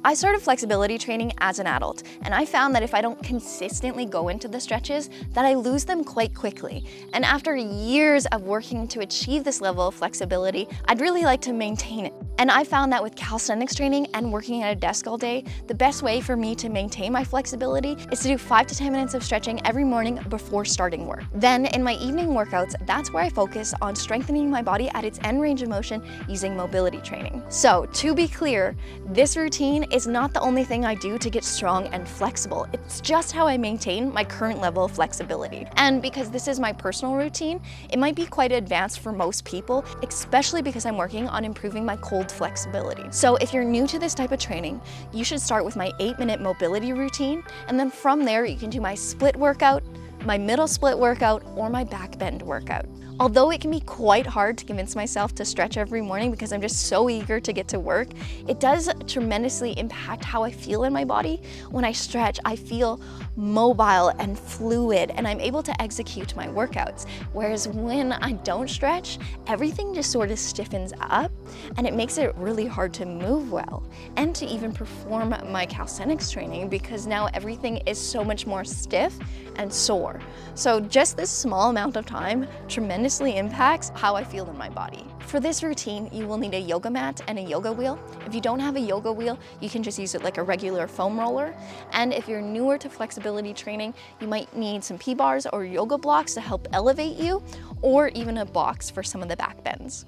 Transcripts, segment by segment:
I started flexibility training as an adult, and I found that if I don't consistently go into the stretches, that I lose them quite quickly. And after years of working to achieve this level of flexibility, I'd really like to maintain it. And I found that with calisthenics training and working at a desk all day, the best way for me to maintain my flexibility is to do 5 to 10 minutes of stretching every morning before starting work. Then in my evening workouts, that's where I focus on strengthening my body at its end range of motion using mobility training. So to be clear, this routine is not the only thing I do to get strong and flexible. It's just how I maintain my current level of flexibility. And because this is my personal routine, it might be quite advanced for most people, especially because I'm working on improving my cold flexibility. So if you're new to this type of training, you should start with my 8-minute mobility routine, and then from there you can do my split workout, my middle split workout, or my back bend workout. Although it can be quite hard to convince myself to stretch every morning because I'm just so eager to get to work, it does tremendously impact how I feel in my body. When I stretch, I feel mobile and fluid, and I'm able to execute my workouts. Whereas when I don't stretch, everything just sort of stiffens up, and it makes it really hard to move well and to even perform my calisthenics training because now everything is so much more stiff and sore. So just this small amount of time tremendously impacts how I feel in my body. For this routine, you will need a yoga mat and a yoga wheel. If you don't have a yoga wheel, you can just use it like a regular foam roller. And if you're newer to flexibility training, you might need some P-bars or yoga blocks to help elevate you, or even a box for some of the back bends.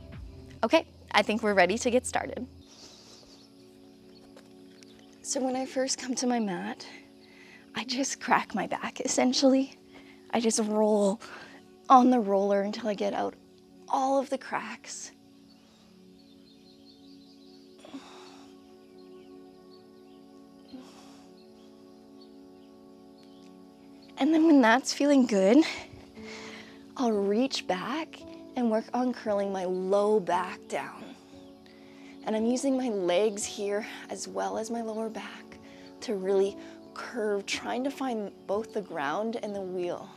Okay, I think we're ready to get started. So when I first come to my mat, I just crack my back, essentially. I just roll on the roller until I get out all of the cracks. And then when that's feeling good, I'll reach back and work on curling my low back down. And I'm using my legs here as well as my lower back to really curve, trying to find both the ground and the wheel.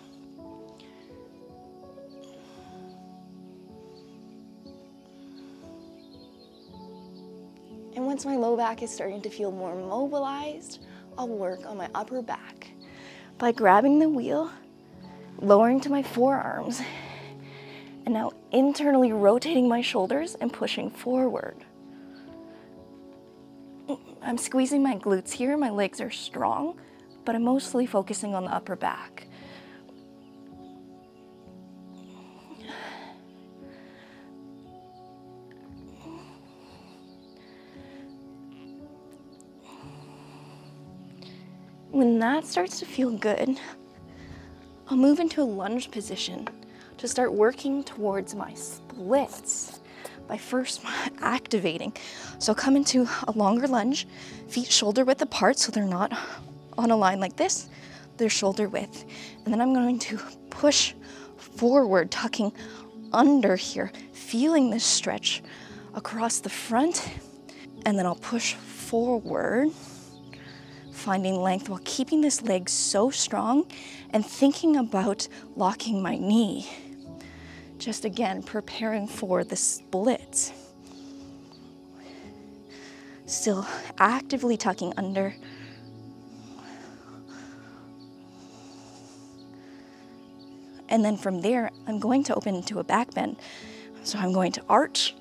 And once my low back is starting to feel more mobilized, I'll work on my upper back by grabbing the wheel, lowering to my forearms, and now internally rotating my shoulders and pushing forward. I'm squeezing my glutes here, my legs are strong, but I'm mostly focusing on the upper back. When that starts to feel good, I'll move into a lunge position to start working towards my splits by first activating. So I'll come into a longer lunge, feet shoulder width apart so they're not on a line like this, they're shoulder width. And then I'm going to push forward, tucking under here, feeling this stretch across the front, and then I'll push forward, finding length while keeping this leg so strong and thinking about locking my knee. Just again, preparing for the split. Still actively tucking under. And then from there, I'm going to open into a back bend. So I'm going to arch.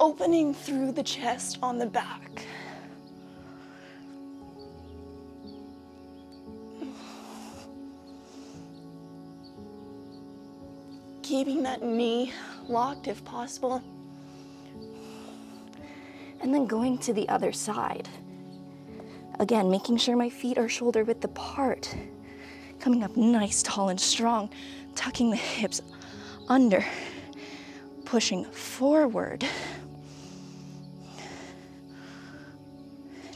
Opening through the chest on the back. Keeping that knee locked if possible. And then going to the other side. Again, making sure my feet are shoulder width apart. Coming up nice, tall, and strong. Tucking the hips under. Pushing forward.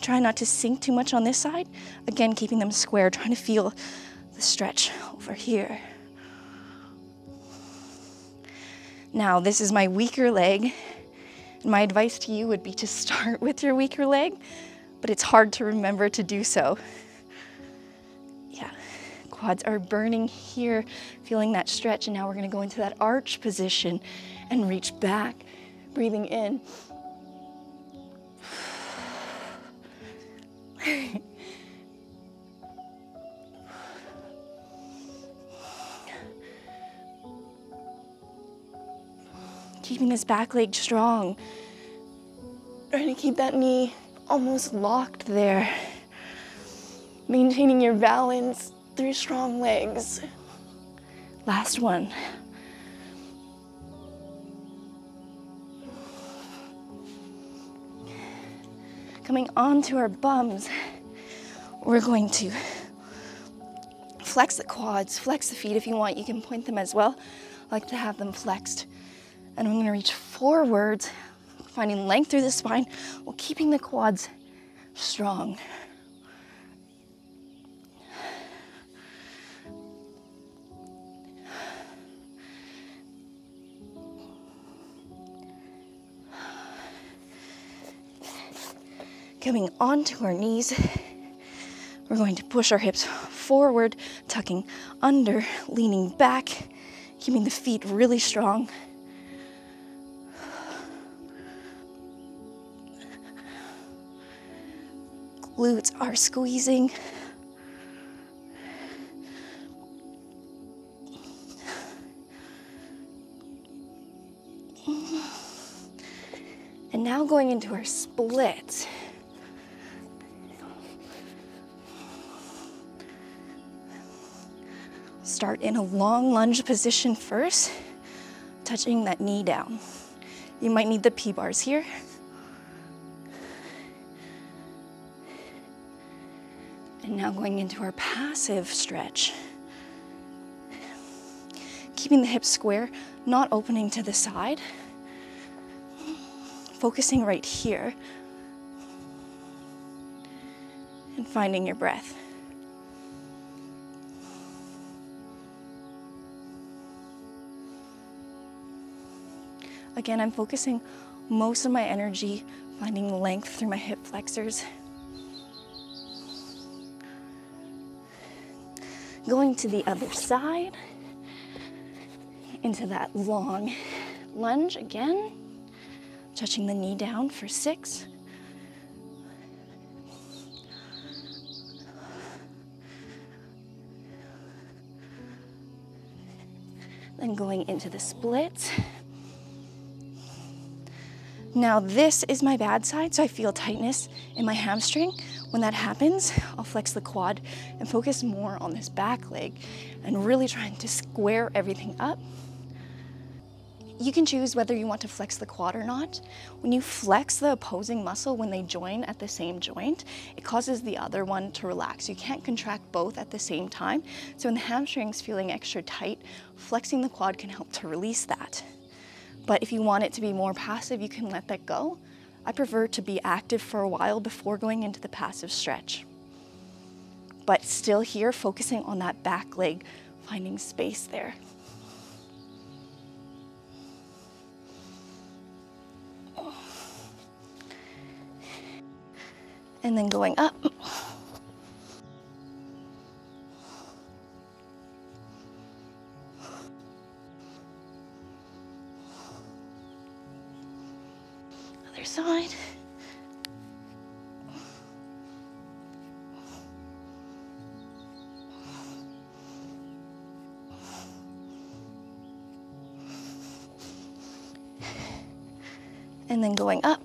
Try not to sink too much on this side. Again, keeping them square, trying to feel the stretch over here. Now, this is my weaker leg. And my advice to you would be to start with your weaker leg, but it's hard to remember to do so. Yeah, Quads are burning here, feeling that stretch. And now we're gonna go into that arch position and reach back, breathing in. Keeping this back leg strong. Trying to keep that knee almost locked there. Maintaining your balance through strong legs. Last one. Coming onto our bums, we're going to flex the quads, flex the feet if you want. You can point them as well. I like to have them flexed. And I'm gonna reach forwards, finding length through the spine while keeping the quads strong. Coming onto our knees, we're going to push our hips forward, tucking under, leaning back, keeping the feet really strong. Glutes are squeezing. And now going into our splits. Start in a long lunge position first, touching that knee down. You might need the P-bars here. And now going into our passive stretch. Keeping the hips square, not opening to the side. Focusing right here. And finding your breath. Again, I'm focusing most of my energy, finding length through my hip flexors. Going to the other side, into that long lunge again, touching the knee down for 6. Then going into the splits. Now this is my bad side, so I feel tightness in my hamstring. When that happens, I'll flex the quad and focus more on this back leg and really trying to square everything up. You can choose whether you want to flex the quad or not. When you flex the opposing muscle when they join at the same joint, it causes the other one to relax. You can't contract both at the same time. So when the hamstring's feeling extra tight, flexing the quad can help to release that. But if you want it to be more passive, you can let that go. I prefer to be active for a while before going into the passive stretch. But still here, focusing on that back leg, finding space there. And then going up. Other side. And then going up.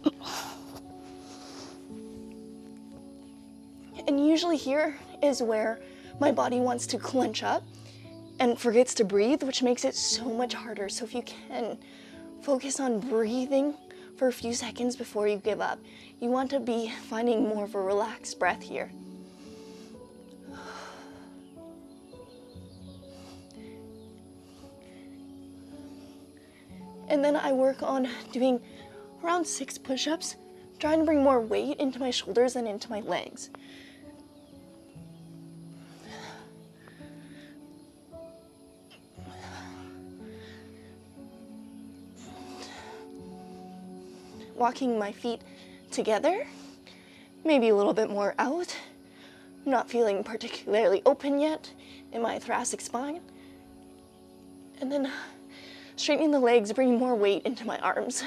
And usually here is where my body wants to clench up and forgets to breathe, which makes it so much harder. So if you can, focus on breathing for a few seconds before you give up. You want to be finding more of a relaxed breath here. And then I work on doing around 6 push-ups, trying to bring more weight into my shoulders and into my legs. Walking my feet together, maybe a little bit more out, not feeling particularly open yet, in my thoracic spine. And then straightening the legs, bringing more weight into my arms.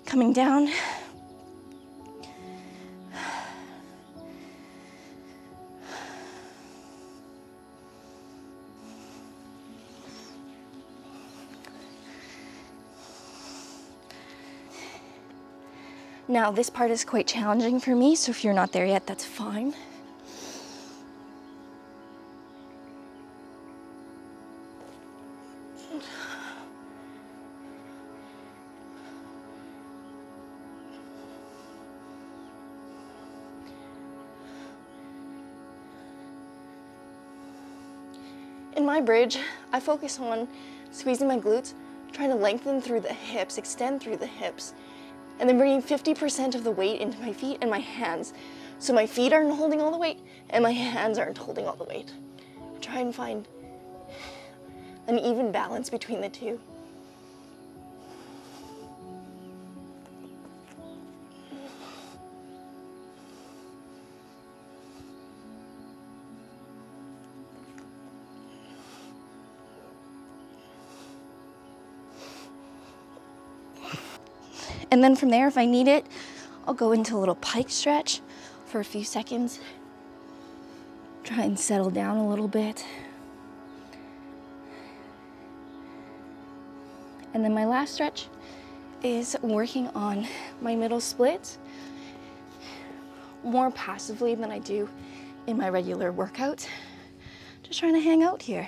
Coming down. Now, this part is quite challenging for me, so if you're not there yet, that's fine. In my bridge, I focus on squeezing my glutes, trying to lengthen through the hips, extend through the hips, and then bringing 50% of the weight into my feet and my hands. So my feet aren't holding all the weight and my hands aren't holding all the weight. Try and find an even balance between the two. And then from there, if I need it, I'll go into a little pike stretch for a few seconds. Try and settle down a little bit. And then my last stretch is working on my middle splits more passively than I do in my regular workout. Just trying to hang out here.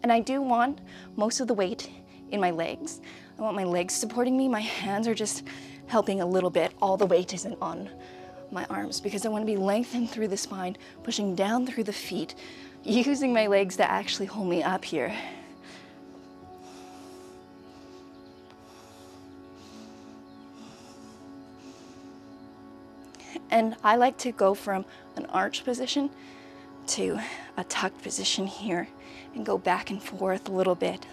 And I do want most of the weight in my legs. I want my legs supporting me. My hands are just helping a little bit. All the weight isn't on my arms because I want to be lengthened through the spine, pushing down through the feet, using my legs to actually hold me up here. And I like to go from an arch position to a tucked position here and go back and forth a little bit.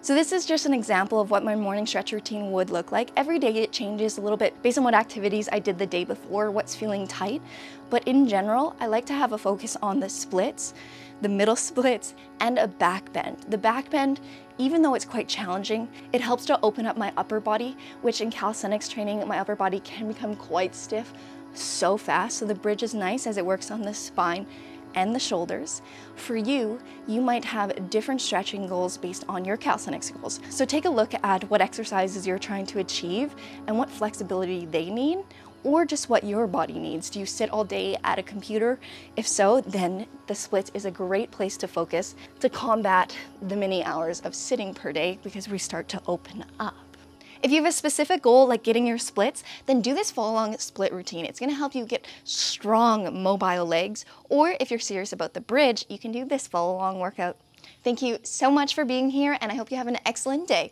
So this is just an example of what my morning stretch routine would look like. Every day it changes a little bit based on what activities I did the day before, what's feeling tight. But in general, I like to have a focus on the splits, the middle splits, and a back bend. The back bend, even though it's quite challenging, it helps to open up my upper body, which in calisthenics training, my upper body can become quite stiff so fast. So the bridge is nice as it works on the spine and the shoulders. For you, you might have different stretching goals based on your calisthenics goals. So take a look at what exercises you're trying to achieve and what flexibility they need, or just what your body needs. Do you sit all day at a computer? If so, then the splits is a great place to focus to combat the many hours of sitting per day because we start to open up. If you have a specific goal like getting your splits, then do this follow-along split routine. It's gonna help you get strong, mobile legs, or if you're serious about the bridge, you can do this follow-along workout. Thank you so much for being here, and I hope you have an excellent day.